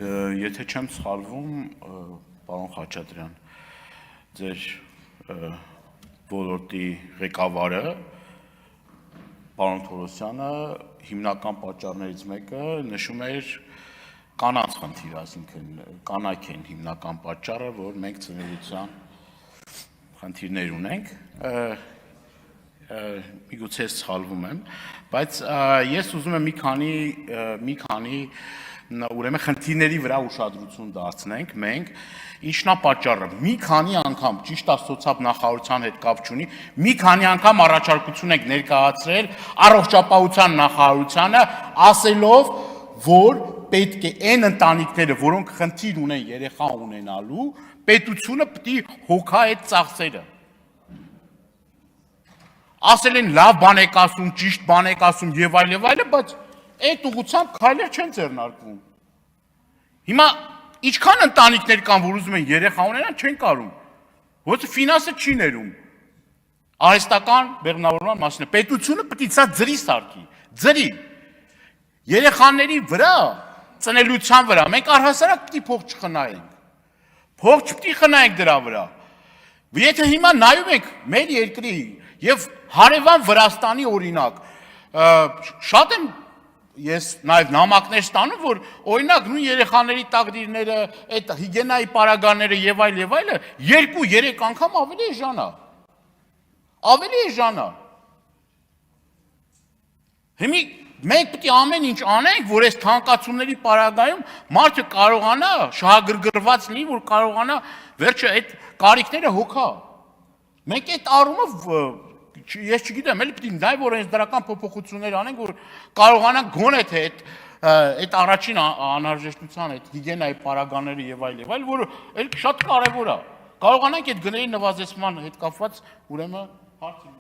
Եթե չեմ սխալվում, պարոն Խաչատրյան, ձեր ոլորտի ղեկավարը, պարոն Թորոսյանը, հիմնական պատճառներից մեկը նշում էր կանանց խնդիր, այսինքն կանայք են հիմնական պատճառը, որ մենք ծնելիության խնդիրներ ունենք, միգուցե սխալվում եմ, բայց ես ուզում եմ մի քանի ուրեմն խնդիրների վրա ուշադրություն դարձնենք մենք, ինչն է պատճառը, մի քանի անգամ, ճիշտ է սոցիալ նախարարության հետ կապ չունի, մի քանի անգամ առաջարկություն ենք ներկայացրել առողջապահության նախարարությանը, ասելով, որ պետք է այն ընտանիքները, որոնք խնդիր ունեն երեխա ունենալու, պետությունը պետք է հոգա այդ ծախսերը։ Ասել են լավ բան եք ասում, ճիշտ բան եք ասում եւ այլ, բայց այդ ուղղությամբ քայլեր չեն ձեռնարկվում։ Հիմա ինչքան ընտանիքներ կան, որ ուզում են երեխա ունենան, չեն կարում, ոչ ֆինանսը չի ներում։ Արհեստական բեղմնավորման մասին է։ Պետությունը պետք է սա ձրի սարքի, ձրի։ Երեխաների վրա, ծնելիության վրա, մենք առհասարակ պետք է փող չխնայենք։ Փող չպետք է խնայենք դրա վրա։ Եթե հիմա նայում ենք մեր երկրի եւ հարևան Վրաստանի օրինակ, շատ եմ ես նաև նամակներ ստանում, որ օրինակ նույն երեխաների տաղդիրները, այդ հիգիենայի պարագաները եւ այլը 2-3 անգամ ավելի էժան է։ Ավելի էժան է։ Հիմա մենք պետք է ամեն ինչ անենք, որ այս թանկացումների պարագայում մարդը կարողանա շահագրգռված լինի, որ կարողանա վերջը այդ կարիքները հոգա։ Մենք այդ առումով ես չգիտեմ, էլի պետք է նայ որ օրենսդրական փոփոխություններ անենք, որ կարողանանք գոնե թե այդ առաջին անհրաժեշտության, այդ հիգիենայի պարագաները եւ այլ, որը էլ շատ կարեւոր է։ Կարողանանք այդ գների նվազեցման հետ կապված ուրեմն հարցը